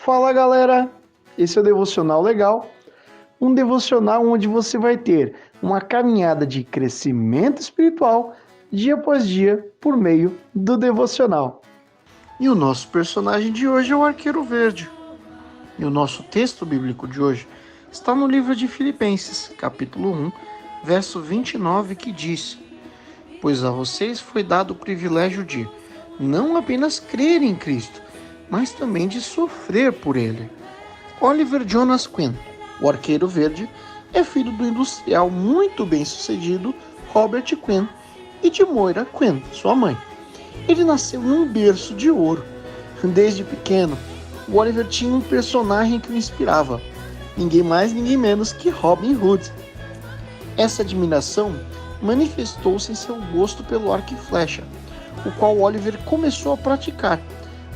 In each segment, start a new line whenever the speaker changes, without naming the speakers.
Fala galera, esse é o Devocional Legal, um devocional onde você vai ter uma caminhada de crescimento espiritual dia após dia por meio do devocional. E o nosso personagem de hoje é o Arqueiro Verde. E o nosso texto bíblico de hoje está no livro de Filipenses, capítulo 1, verso 29, que diz: Pois a vocês foi dado o privilégio de não apenas crer em Cristo, mas também de sofrer por ele. Oliver Jonas Quinn, o Arqueiro Verde, é filho do industrial muito bem-sucedido Robert Quinn e de Moira Quinn, sua mãe. Ele nasceu num berço de ouro. Desde pequeno, o Oliver tinha um personagem que o inspirava, ninguém mais, ninguém menos que Robin Hood. Essa admiração manifestou-se em seu gosto pelo arco e flecha, o qual Oliver começou a praticar,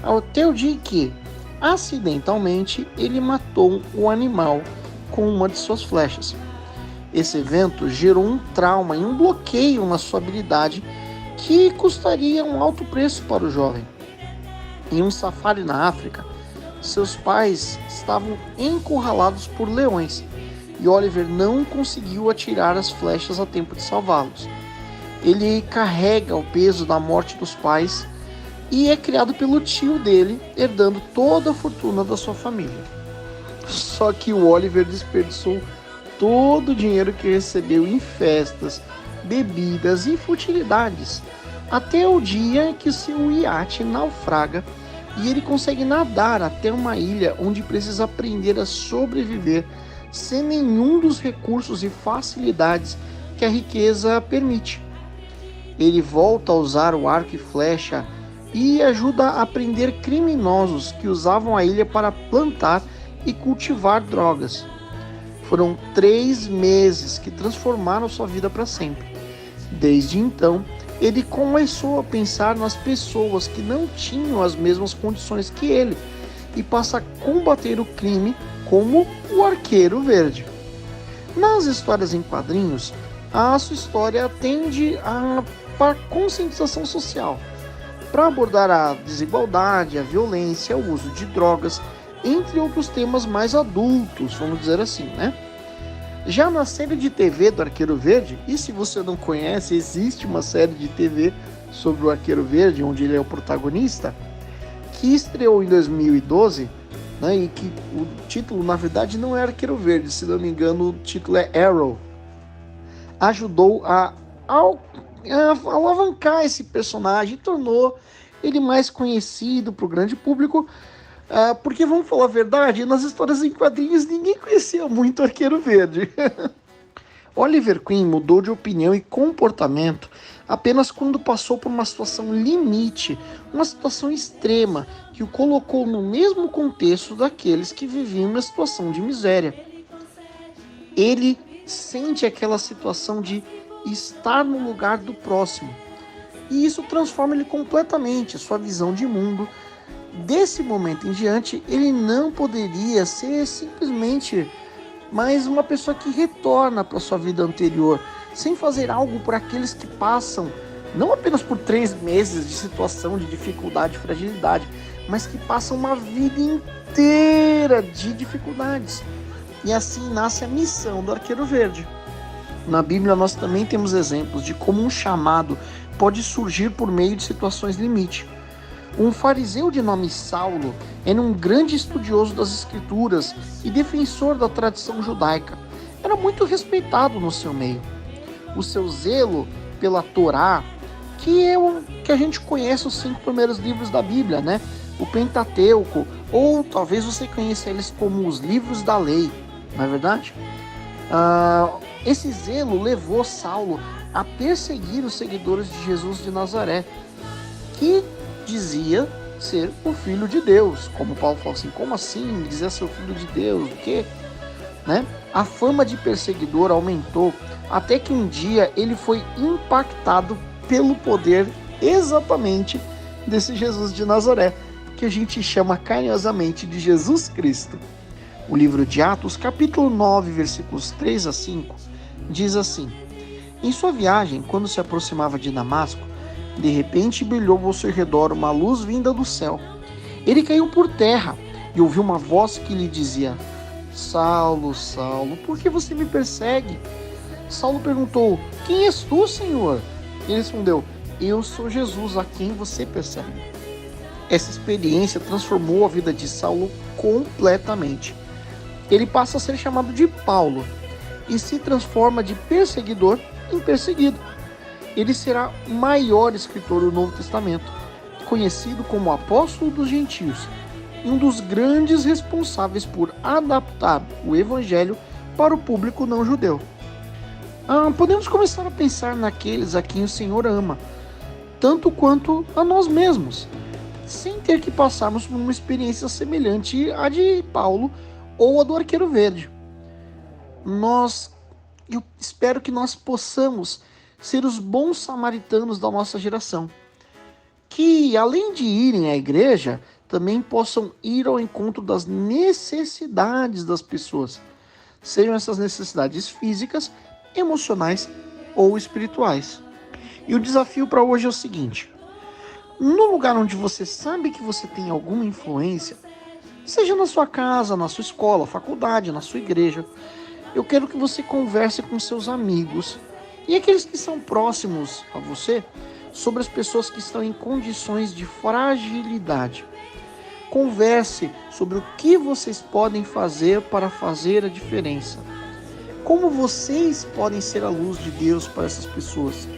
até o dia em que, acidentalmente, ele matou o animal com uma de suas flechas. Esse evento gerou um trauma e um bloqueio na sua habilidade que custaria um alto preço para o jovem. Em um safari na África, seus pais estavam encurralados por leões e Oliver não conseguiu atirar as flechas a tempo de salvá-los. Ele carrega o peso da morte dos pais e é criado pelo tio dele, herdando toda a fortuna da sua família. Só que o Oliver desperdiçou todo o dinheiro que recebeu em festas, bebidas e futilidades, até o dia que seu iate naufraga e ele consegue nadar até uma ilha onde precisa aprender a sobreviver sem nenhum dos recursos e facilidades que a riqueza permite. Ele volta a usar o arco e flecha e ajuda a prender criminosos que usavam a ilha para plantar e cultivar drogas. Foram 3 meses que transformaram sua vida para sempre. Desde então, ele começou a pensar nas pessoas que não tinham as mesmas condições que ele e passa a combater o crime como o Arqueiro Verde. Nas histórias em quadrinhos, a sua história tende para conscientização social, para abordar a desigualdade, a violência, o uso de drogas, entre outros temas mais adultos, vamos dizer assim, né? Já na série de TV do Arqueiro Verde, e se você não conhece, existe uma série de TV sobre o Arqueiro Verde, onde ele é o protagonista, que estreou em 2012, né, e que o título, na verdade, não é Arqueiro Verde, se não me engano, o título é Arrow. Ajudou a alavancar esse personagem, tornou ele mais conhecido para o grande público, porque, vamos falar a verdade, nas histórias em quadrinhos ninguém conhecia muito o Arqueiro Verde. Oliver Queen mudou de opinião e comportamento apenas quando passou por uma situação limite, uma situação extrema, que o colocou no mesmo contexto daqueles que viviam uma situação de miséria. Ele sente aquela situação de estar no lugar do próximo. E isso transforma ele completamente, sua visão de mundo. Desse momento em diante, ele não poderia ser simplesmente mais uma pessoa que retorna para sua vida anterior, sem fazer algo por aqueles que passam, não apenas por 3 meses de situação de dificuldade e fragilidade, mas que passam uma vida inteira de dificuldades. E assim nasce a missão do Arqueiro Verde. Na Bíblia nós também temos exemplos de como um chamado pode surgir por meio de situações limite. Um fariseu de nome Saulo era um grande estudioso das escrituras e defensor da tradição judaica. Era muito respeitado no seu meio. O seu zelo pela Torá, que é o que a gente conhece os 5 primeiros livros da Bíblia, né? O Pentateuco, ou talvez você conheça eles como os livros da lei, não é verdade? Esse zelo levou Saulo a perseguir os seguidores de Jesus de Nazaré, que dizia ser o Filho de Deus. Como Paulo falou assim, como assim dizer ser o Filho de Deus? O quê? Né? A fama de perseguidor aumentou até que um dia ele foi impactado pelo poder exatamente desse Jesus de Nazaré, que a gente chama carinhosamente de Jesus Cristo. O livro de Atos, capítulo 9, versículos 3 a 5, diz assim: Em sua viagem, quando se aproximava de Damasco, de repente brilhou ao seu redor uma luz vinda do céu. Ele caiu por terra
e ouviu uma voz que lhe dizia: Saulo, Saulo, por que você me persegue? Saulo perguntou: Quem és tu, Senhor? Ele respondeu: Eu sou Jesus, a quem você persegue. Essa experiência transformou a vida de Saulo completamente. Ele passa a ser chamado de Paulo e se transforma de perseguidor em perseguido. Ele será o maior escritor do Novo Testamento, conhecido como apóstolo dos gentios, um dos grandes responsáveis por adaptar o evangelho para o público não judeu. Podemos começar a pensar naqueles a quem o Senhor ama, tanto quanto a nós mesmos, sem ter que passarmos por uma experiência semelhante à de Paulo ou a do Arqueiro Verde. Eu espero que nós possamos ser os bons samaritanos da nossa geração, que além de irem à igreja, também possam ir ao encontro das necessidades das pessoas, sejam essas necessidades físicas, emocionais ou espirituais. E o desafio para hoje é o seguinte: no lugar onde você sabe que você tem alguma influência, seja na sua casa, na sua escola, faculdade, na sua igreja, eu quero que você converse com seus amigos e aqueles que são próximos a você sobre as pessoas que estão em condições de fragilidade. Converse sobre o que vocês podem fazer para fazer a diferença. Como vocês podem ser a luz de Deus para essas pessoas.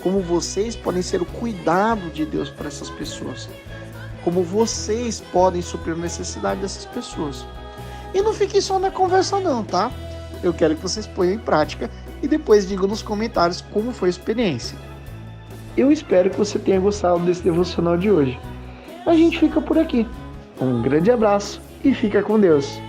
Como vocês podem ser o cuidado de Deus para essas pessoas. Como vocês podem suprir a necessidade dessas pessoas. E não fiquem só na conversa não, tá? Eu quero que vocês ponham em prática e depois digam nos comentários como foi a experiência.
Eu espero que você tenha gostado desse devocional de hoje. A gente fica por aqui. Um grande abraço e fica com Deus.